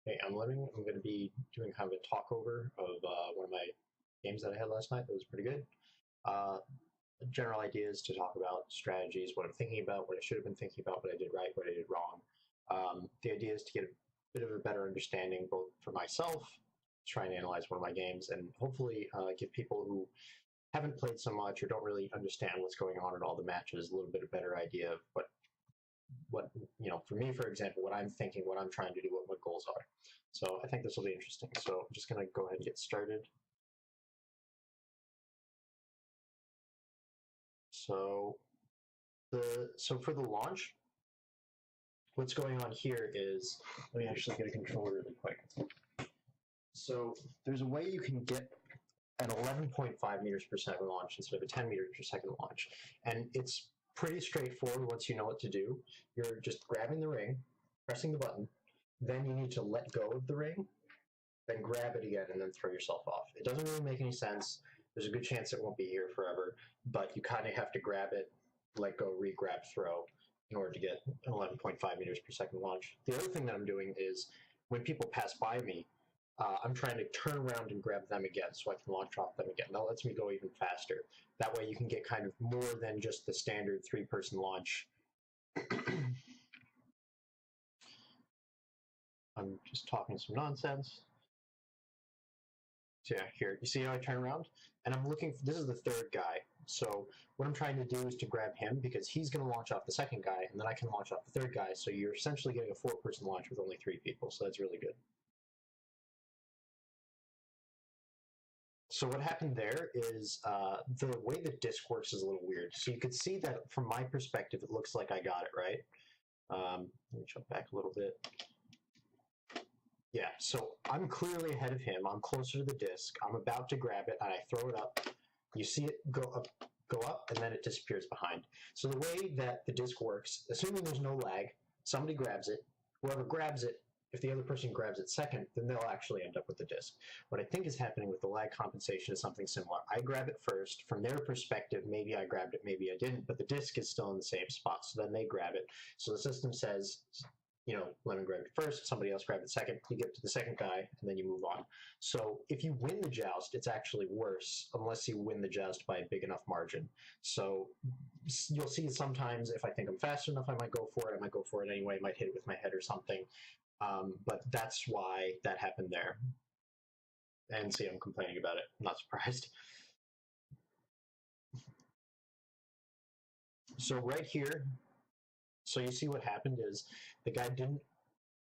Hey, I'm Living. I'm going to be doing kind of a talk over of one of my games that I had last night that was pretty good. Uh, General ideas to talk about strategies, what I'm thinking about, what I should have been thinking about, what I did right, what I did wrong. The idea is to get a bit of a better understanding both for myself, trying to analyze one of my games, and hopefully give people who haven't played so much or don't really understand what's going on in all the matches a little bit of better idea of what for me, for example, what I'm thinking, what I'm trying to do, what my goals are. So I think this will be interesting. So I'm just going to go ahead and get started. So for the launch, what's going on here is, let me actually get a controller really quick. So there's a way you can get an 11.5 meters per second launch instead of a 10 meters per second launch. And it's pretty straightforward once you know what to do. You're just grabbing the ring, pressing the button, then you need to let go of the ring, then grab it again, and then throw yourself off. It doesn't really make any sense. There's a good chance it won't be here forever, but you kind of have to grab it, let go, re-grab, throw in order to get an 11.5 meters per second launch. The other thing that I'm doing is when people pass by me, I'm trying to turn around and grab them again so I can launch off them again. That lets me go even faster. That way you can get kind of more than just the standard three-person launch. I'm just talking some nonsense. So yeah, here, you see how I turn around? And I'm looking for, this is the third guy. So what I'm trying to do is to grab him because he's going to launch off the second guy, and then I can launch off the third guy. So you're essentially getting a four-person launch with only three people. So that's really good. So what happened there is the way the disc works is a little weird. So you could see that from my perspective, it looks like I got it, right? Let me jump back a little bit. Yeah, so I'm clearly ahead of him. I'm closer to the disc. I'm about to grab it, and I throw it up. You see it go up, and then it disappears behind. So the way that the disc works, assuming there's no lag, somebody grabs it. Whoever grabs it, if the other person grabs it second, then they'll actually end up with the disc. What I think is happening with the lag compensation is something similar. I grab it first. From their perspective, maybe I grabbed it, maybe I didn't, but the disc is still in the same spot, so then they grab it. So the system says, Lemon grabbed it first, somebody else grabbed it second, you get to the second guy, and then you move on. So if you win the joust, it's actually worse unless you win the joust by a big enough margin. So you'll see sometimes if I think I'm fast enough, I might go for it. I might go for it anyway. I might hit it with my head or something. But that's why that happened there. And see, I'm complaining about it. I'm not surprised. So right here, so you see what happened is the guy didn't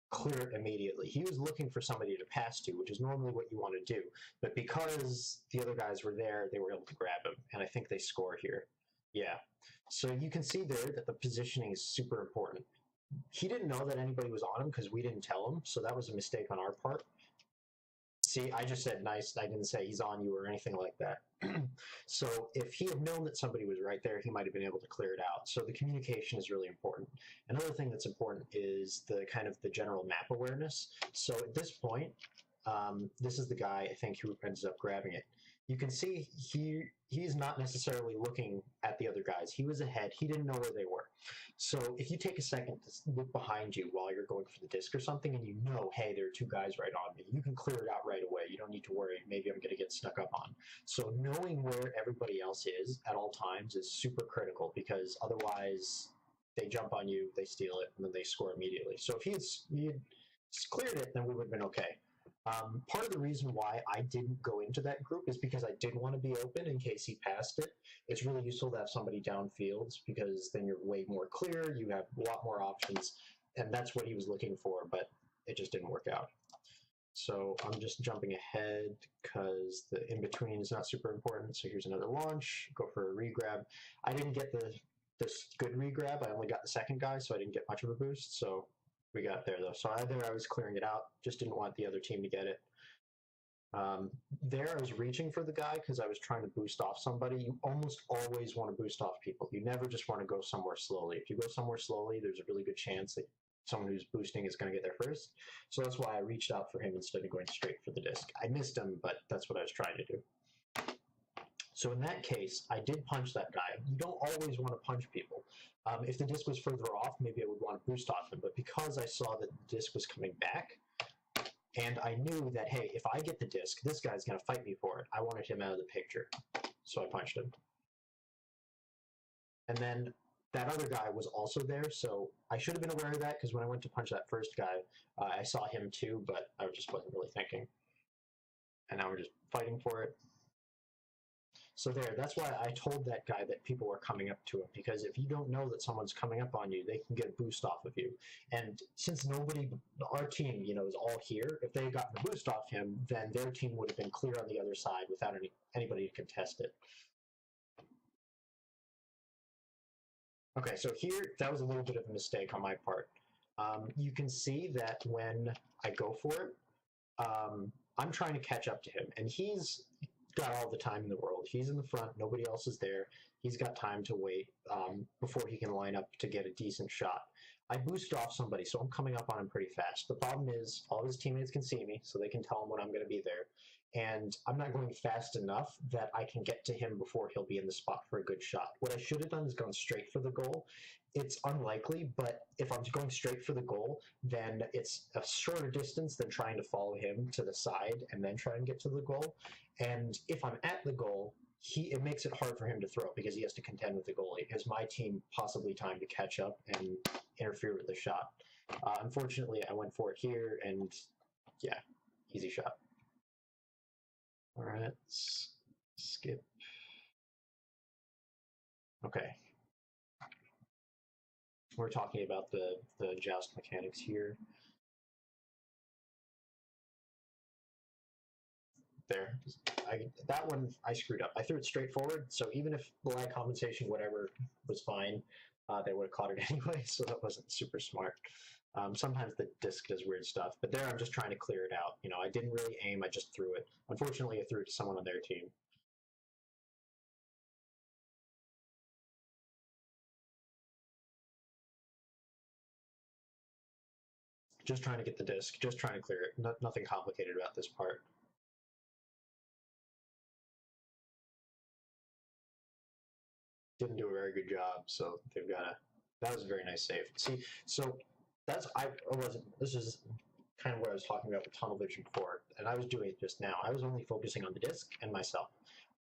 clear it immediately. He was looking for somebody to pass to, which is normally what you want to do. But because the other guys were there, they were able to grab him. And I think they score here. Yeah. So you can see there that the positioning is super important. He didn't know that anybody was on him because we didn't tell him. So that was a mistake on our part. See, I just said nice. I didn't say he's on you or anything like that. So if he had known that somebody was right there, he might have been able to clear it out. So the communication is really important. Another thing that's important is the kind of the general map awareness. So at this point, this is the guy, I think, who ends up grabbing it. You can see he's not necessarily looking at the other guys. He was ahead. He didn't know where they were. So if you take a second to look behind you while you're going for the disc or something and you know, hey, there are two guys right on me, you can clear it out right away. You don't need to worry, maybe I'm going to get snuck up on. So knowing where everybody else is at all times is super critical because otherwise they jump on you, they steal it, and then they score immediately. So if he had cleared it, then we would have been okay. Part of the reason why I didn't go into that group is because I didn't want to be open in case he passed it. It's really useful to have somebody downfield because then you're way more clear, you have a lot more options, and that's what he was looking for, but it just didn't work out. So I'm just jumping ahead because the in-between is not super important. So here's another launch, go for a regrab. I didn't get this good regrab, I only got the second guy, so I didn't get much of a boost, so we got there though. So I was clearing it out, just didn't want the other team to get it. There I was reaching for the guy because I was trying to boost off somebody. You almost always want to boost off people. You never just want to go somewhere slowly. If you go somewhere slowly, there's a really good chance that someone who's boosting is going to get there first. So that's why I reached out for him instead of going straight for the disc. I missed him, but that's what I was trying to do. So in that case, I did punch that guy. You don't always want to punch people. If the disc was further off, maybe I would want to boost off him. But because I saw that the disc was coming back, And I knew that, hey, if I get the disc, this guy's going to fight me for it. I wanted him out of the picture. So I punched him. And then that other guy was also there, so I should have been aware of that, because when I went to punch that first guy, I saw him too, but I just wasn't really thinking. And now we're just fighting for it. So there, that's why I told that guy that people were coming up to him, because if you don't know that someone's coming up on you, they can get a boost off of you. And since nobody, our team, you know, is all here, if they had gotten a boost off him, then their team would have been clear on the other side without anybody to contest it. Okay, so here, that was a little bit of a mistake on my part. You can see that when I go for it, I'm trying to catch up to him, and he's got all the time in the world. He's in the front, nobody else is there. He's got time to wait before he can line up to get a decent shot. I boosted off somebody, so I'm coming up on him pretty fast. The problem is all of his teammates can see me, so they can tell him when I'm going to be there. And I'm not going fast enough that I can get to him before he'll be in the spot for a good shot. What I should have done is gone straight for the goal. It's unlikely, but if I'm going straight for the goal, then it's a shorter distance than trying to follow him to the side and then try and get to the goal. And if I'm at the goal, it makes it hard for him to throw because he has to contend with the goalie. It gives my team possibly time to catch up and interfere with the shot. Unfortunately, I went for it here, and yeah, easy shot. All right, let's skip. Okay. We're talking about the joust mechanics here. There. That one I screwed up. I threw it straight forward, so even if the lag compensation, whatever, was fine, they would have caught it anyway, so that wasn't super smart. Sometimes the disc does weird stuff, but there I'm just trying to clear it out. You know, I didn't really aim, I just threw it. Unfortunately, I threw it to someone on their team. Just trying to get the disc, just trying to clear it. Nothing complicated about this part. Didn't do a very good job, so they've got to. That was a very nice save. See, so that's I wasn't. This is kind of what I was talking about with tunnel vision before, and I was doing it just now. I was only focusing on the disc and myself.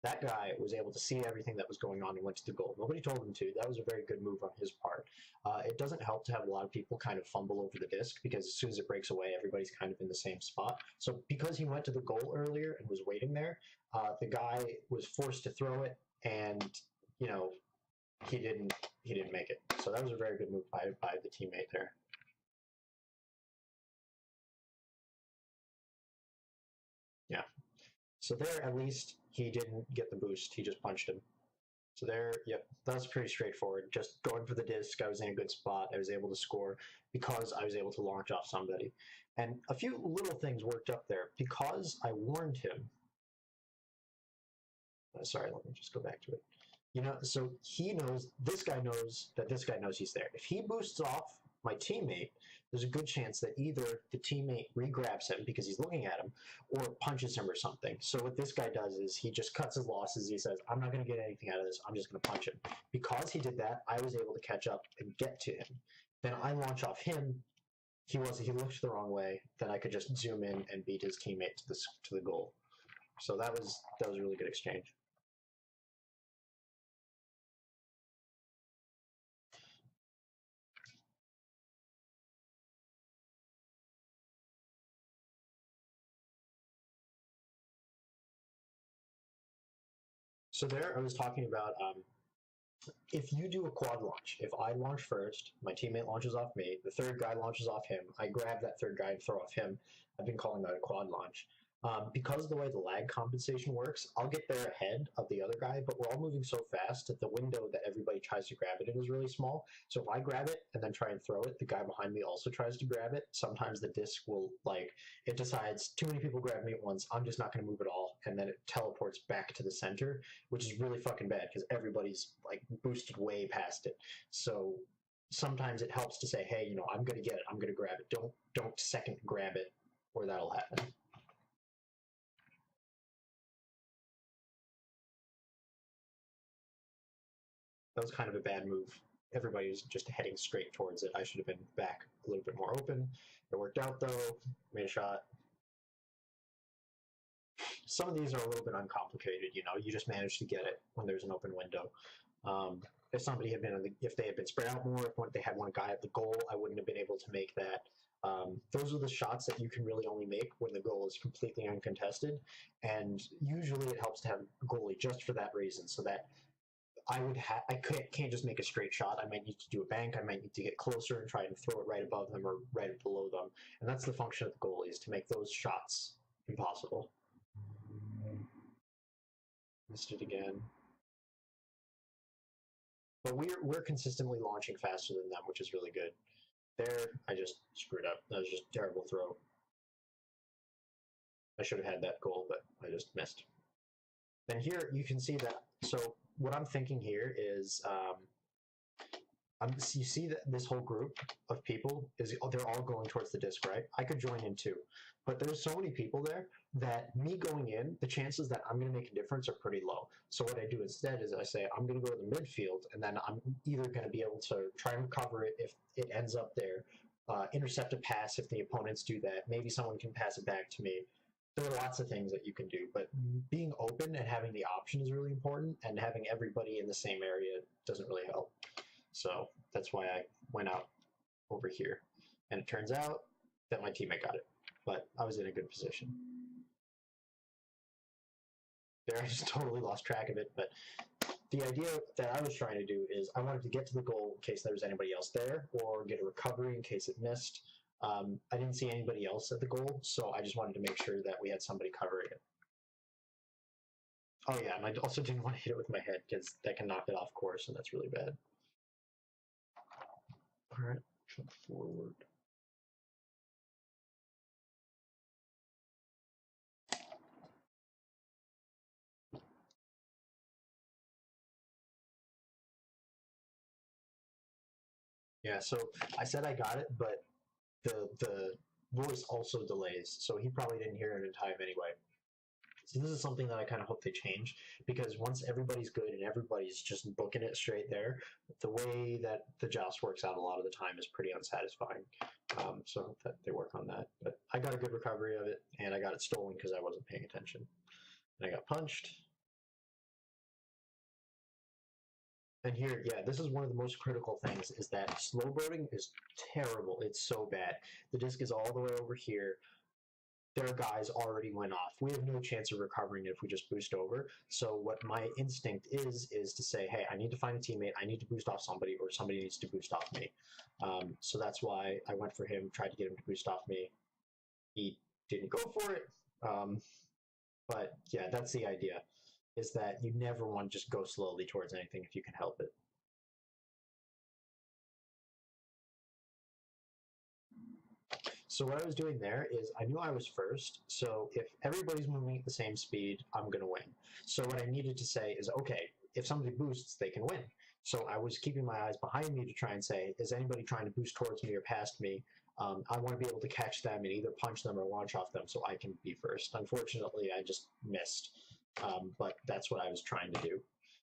That guy was able to see everything that was going on and went to the goal. Nobody told him to. That was a very good move on his part. It doesn't help to have a lot of people kind of fumble over the disc because as soon as it breaks away, everybody's kind of in the same spot. So because he went to the goal earlier and was waiting there, the guy was forced to throw it, and you know he didn't make it. So that was a very good move by the teammate there. Yeah. So there, at least he didn't get the boost. He just punched him. So there, yep, that was pretty straightforward. Just going for the disc, I was in a good spot. I was able to score because I was able to launch off somebody. And a few little things worked up there. Because I warned him. Sorry, let me just go back to it. You know, so he knows, this guy knows that this guy knows he's there. If he boosts off my teammate, there's a good chance that either the teammate re-grabs him because he's looking at him or punches him or something. So what this guy does is he just cuts his losses. He says, I'm not going to get anything out of this. I'm just going to punch him. Because he did that, I was able to catch up and get to him. Then I launch off him. He looked the wrong way. Then I could just zoom in and beat his teammate to the goal. So that was a really good exchange. So there I was talking about if you do a quad launch, if I launch first, my teammate launches off me, the third guy launches off him, I grab that third guy and throw off him. I've been calling that a quad launch. Because of the way the lag compensation works, I'll get there ahead of the other guy, but we're all moving so fast that the window that everybody tries to grab it in is really small. So if I grab it and then try and throw it, the guy behind me also tries to grab it. Sometimes the disc will, it decides too many people grab me at once, I'm just not going to move at all, and then it teleports back to the center, which is really fucking bad because everybody's, boosted way past it. So sometimes it helps to say, hey, I'm going to get it, I'm going to grab it. Don't second grab it, or that'll happen. That was kind of a bad move. Everybody was just heading straight towards it. I should have been back a little bit more open. It worked out though. Made a shot. some of these are a little bit uncomplicated. You know, you just manage to get it when there's an open window. If somebody had been, if they had been spread out more, if they had one guy at the goal, I wouldn't have been able to make that. Those are the shots that you can really only make when the goal is completely uncontested, and usually it helps to have a goalie just for that reason, so that I can't just make a straight shot. I might need to do a bank. I might need to get closer and try and throw it right above them or right below them, and that's the function of the goalie, is to make those shots impossible. Missed it again. But we're consistently launching faster than them, which is really good. There, I just screwed up. That was just a terrible throw. I should have had that goal, but I just missed. Then here you can see that. So what I'm thinking here is, you see that this whole group of people they're all going towards the disc, right? I could join in too, but there's so many people there that me going in, the chances that I'm going to make a difference are pretty low. So what I do instead is I say I'm going to go to the midfield, and then I'm either going to be able to try and recover it if it ends up there, intercept a pass if the opponents do that. Maybe someone can pass it back to me. There are lots of things that you can do, but being open and having the option is really important, and having everybody in the same area doesn't really help. So that's why I went out over here. And it turns out that my teammate got it, but I was in a good position. There, I just totally lost track of it, but the idea that I was trying to do is I wanted to get to the goal in case there was anybody else there, or get a recovery in case it missed. I didn't see anybody else at the goal, so I just wanted to make sure that we had somebody covering it. Oh yeah, and I also didn't want to hit it with my head, because that can knock it off course, and that's really bad. All right, jump forward. Yeah, so I said I got it, but the voice also delays, so he probably didn't hear it in time anyway. So this is something that I kind of hope they change, because once everybody's good and everybody's just booking it straight there, the way that the joust works out a lot of the time is pretty unsatisfying. So I hope that they work on that. But I got a good recovery of it, and I got it stolen because I wasn't paying attention. And I got punched. And here, yeah, this is one of the most critical things, is that slow boating is terrible. It's so bad. The disc is all the way over here. Their guys already went off. We have no chance of recovering it if we just boost over. So what my instinct is to say, hey, I need to find a teammate. I need to boost off somebody, or somebody needs to boost off me. So that's why I went for him, tried to get him to boost off me. He didn't go for it. But yeah, that's the idea, is that you never want to just go slowly towards anything if you can help it. So what I was doing there is I knew I was first, so if everybody's moving at the same speed, I'm going to win. So what I needed to say is, okay, if somebody boosts, they can win. So I was keeping my eyes behind me to try and say, is anybody trying to boost towards me or past me? I want to be able to catch them and either punch them or launch off them so I can be first. Unfortunately, I just missed, but that's what I was trying to do.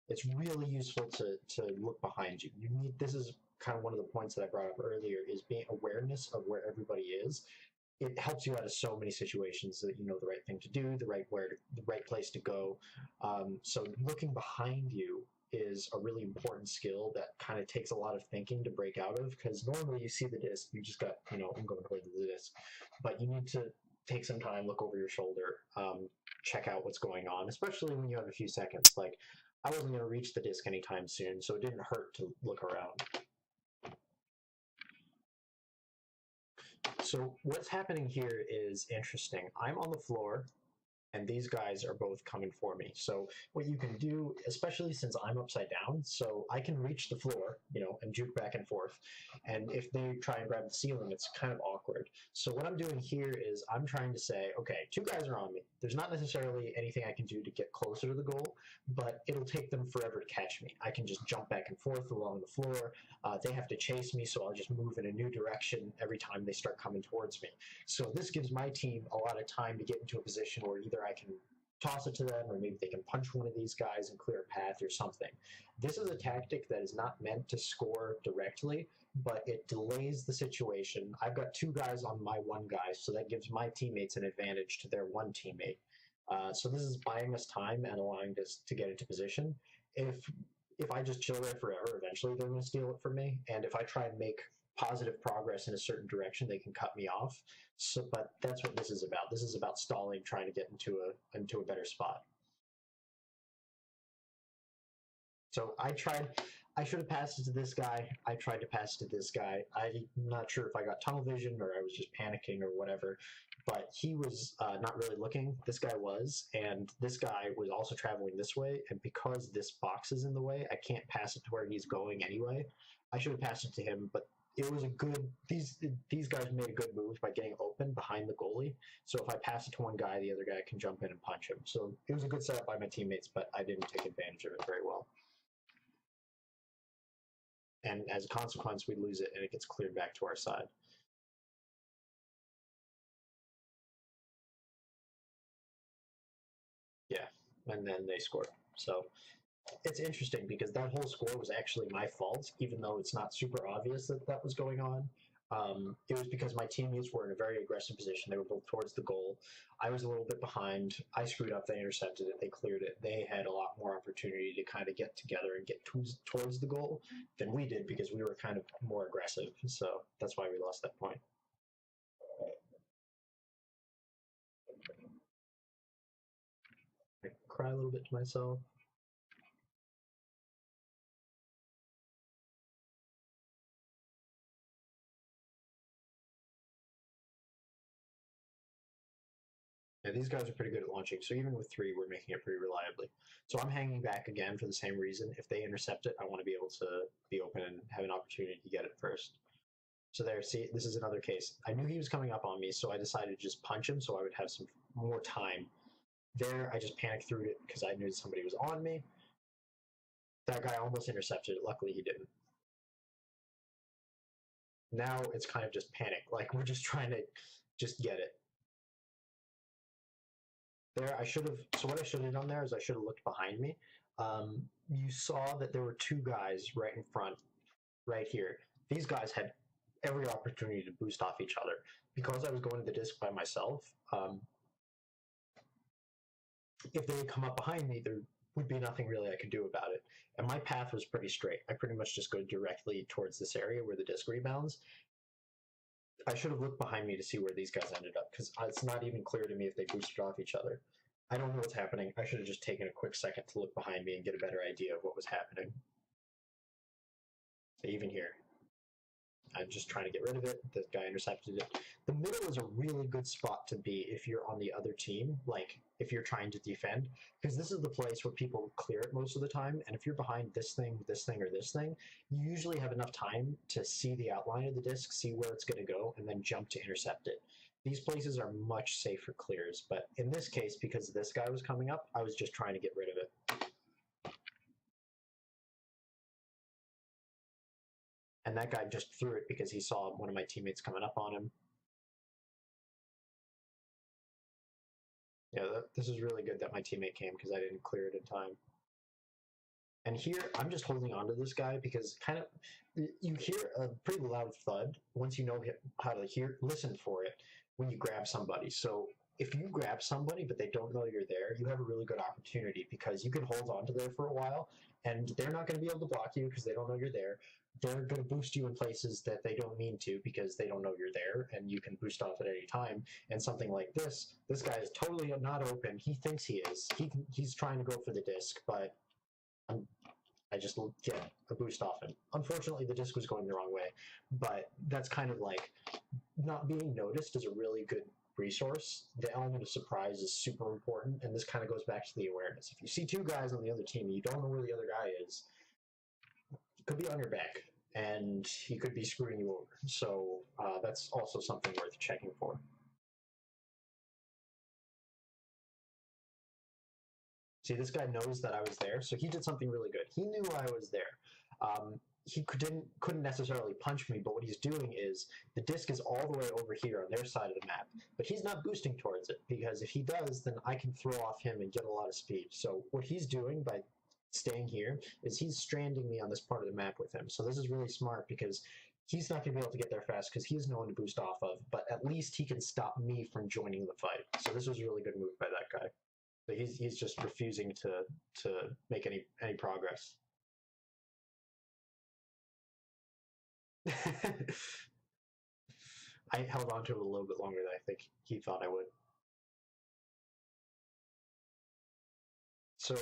It's really useful to look behind you. This is kind of one of the points that I brought up earlier, is being awareness of where everybody is. It helps you out of so many situations, that you know the right thing to do, the right place to go. So looking behind you is a really important skill that kind of takes a lot of thinking to break out of, because normally you see the disc, you just got, I'm going towards the disc, but you need to take some time, look over your shoulder, check out what's going on, especially when you have a few seconds. Like, I wasn't going to reach the disc anytime soon, so it didn't hurt to look around. So what's happening here is interesting. I'm on the floor, and these guys are both coming for me. So what you can do, especially since I'm upside down, so I can reach the floor, and juke back and forth. And if they try and grab the ceiling, it's kind of awkward. So what I'm doing here is I'm trying to say, okay, two guys are on me. There's not necessarily anything I can do to get closer to the goal, but it'll take them forever to catch me. I can just jump back and forth along the floor. They have to chase me, so I'll just move in a new direction every time they start coming towards me. So this gives my team a lot of time to get into a position where either I can toss it to them, or maybe they can punch one of these guys and clear a path or something. This is a tactic that is not meant to score directly, but it delays the situation. I've got two guys on my one guy, so that gives my teammates an advantage to their one teammate. So this is buying us time and allowing us to get into position. If I just chill there forever, eventually they're going to steal it from me. And if I try and make positive progress in a certain direction, they can cut me off. So, but that's what this is about. This is about stalling, trying to get into a better spot. So I should have passed it to this guy. I tried to pass it to this guy. I'm not sure if I got tunnel vision or I was just panicking or whatever, but he was not really looking. This guy was, and this guy was also traveling this way. And because this box is in the way, I can't pass it to where he's going anyway. I should have passed it to him, but it was a good. These guys made a good move by getting open behind the goalie. So if I pass it to one guy, the other guy can jump in and punch him. So it was a good setup by my teammates, but I didn't take advantage of it very well. And as a consequence, we lose it and it gets cleared back to our side. Yeah, and then they scored. So it's interesting because that whole score was actually my fault, even though it's not super obvious that that was going on. It was because my teammates were in a very aggressive position. They were both towards the goal. I was a little bit behind. I screwed up. They intercepted it. They cleared it. They had a lot more opportunity to kind of get together and get towards the goal than we did because we were kind of more aggressive. So that's why we lost that point. I cry a little bit to myself. Yeah, these guys are pretty good at launching. So even with 3, we're making it pretty reliably. So I'm hanging back again for the same reason. If they intercept it, I want to be able to be open and have an opportunity to get it first. So there, see, this is another case. I knew he was coming up on me, so I decided to just punch him so I would have some more time. There, I just panicked through it because I knew somebody was on me. That guy almost intercepted it. Luckily, he didn't. Now it's kind of just panic. Like, we're just trying to just get it. There, I should have. So what I should have done there is I should have looked behind me. You saw that there were 2 guys right in front, right here. These guys had every opportunity to boost off each other. Because I was going to the disc by myself, if they had come up behind me, there would be nothing really I could do about it. And my path was pretty straight. I pretty much just go directly towards this area where the disc rebounds. I should have looked behind me to see where these guys ended up, because it's not even clear to me if they boosted off each other. I don't know what's happening. I should have just taken a quick second to look behind me and get a better idea of what was happening. Even here, I'm just trying to get rid of it. The guy intercepted it. The middle is a really good spot to be if you're on the other team, like if you're trying to defend, because this is the place where people clear it most of the time. And if you're behind this thing, or this thing, you usually have enough time to see the outline of the disc, see where it's going to go, and then jump to intercept it. These places are much safer clears, but in this case, because this guy was coming up, I was just trying to get rid of it. And that guy just threw it because he saw one of my teammates coming up on him. Yeah, this is really good that my teammate came because I didn't clear it in time. And here, I'm just holding on to this guy because kind of you hear a pretty loud thud once you know how to listen for it when you grab somebody. So if you grab somebody but they don't know you're there, you have a really good opportunity because you can hold on to there for a while and they're not going to be able to block you because they don't know you're there. They're going to boost you in places that they don't mean to because they don't know you're there, and you can boost off at any time. And something like this guy is totally not open. He thinks he is. He's trying to go for the disc, but I just get a boost off him. Unfortunately, the disc was going the wrong way, but that's kind of like not being noticed is a really good resource. The element of surprise is super important, and this kind of goes back to the awareness. If you see 2 guys on the other team and you don't know where the other guy is, he could be on your back, and he could be screwing you over. So that's also something worth checking for. See, this guy knows that I was there, so he did something really good. He knew I was there. He couldn't necessarily punch me, but what he's doing is the disc is all the way over here on their side of the map, but he's not boosting towards it, because if he does, then I can throw off him and get a lot of speed. So what he's doing by staying here is he's stranding me on this part of the map with him. So this is really smart because he's not going to be able to get there fast because he has no one to boost off of, but at least he can stop me from joining the fight. So this was a really good move by that guy. So he's just refusing to make any progress. I held on to it a little bit longer than I think he thought I would. So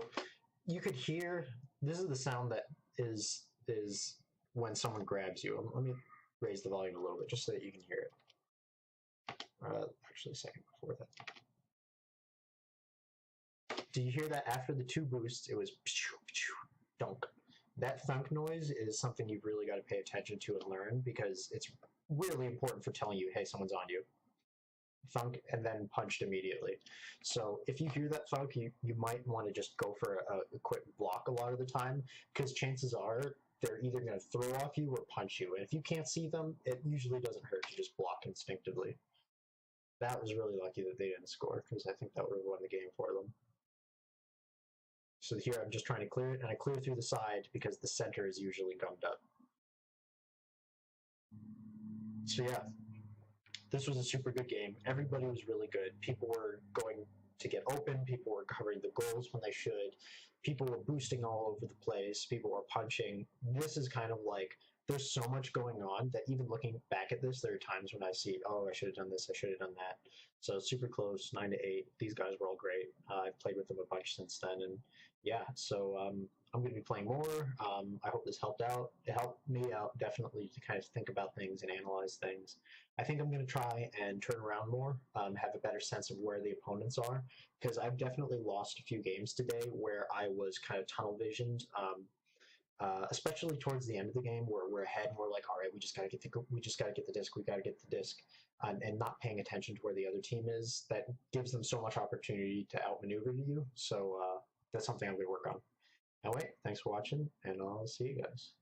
you could hear, this is the sound that is when someone grabs you. Let me raise the volume a little bit just so that you can hear it. Actually, a second before that. Do you hear that after the 2 boosts? It was dunk. That thunk noise is something you've really got to pay attention to and learn, because it's really important for telling you, hey, someone's on you. Thunk and then punched immediately. So if you hear that thunk, you might want to just go for a quick block a lot of the time, because chances are they're either going to throw off you or punch you. And if you can't see them, it usually doesn't hurt to just block instinctively. That was really lucky that they didn't score, because I think that would have won the game for them. So here I'm just trying to clear it, and I clear through the side because the center is usually gummed up. So yeah, this was a super good game. Everybody was really good. People were going to get open. People were covering the goals when they should. People were boosting all over the place. People were punching. This is kind of like, there's so much going on that even looking back at this, there are times when I see, oh, I should have done this, I should have done that. So super close, 9-8. These guys were all great. I've played with them a bunch since then, and yeah. So I'm going to be playing more. I hope this helped out. It helped me out definitely to kind of think about things and analyze things. I think I'm going to try and turn around more, have a better sense of where the opponents are, because I've definitely lost a few games today where I was kind of tunnel visioned. Especially towards the end of the game, where we're ahead and we're like, all right, we just got to get the disc, we got to get the disc, and not paying attention to where the other team is. That gives them so much opportunity to outmaneuver you. So that's something I'm going to work on. Anyway, thanks for watching, and I'll see you guys.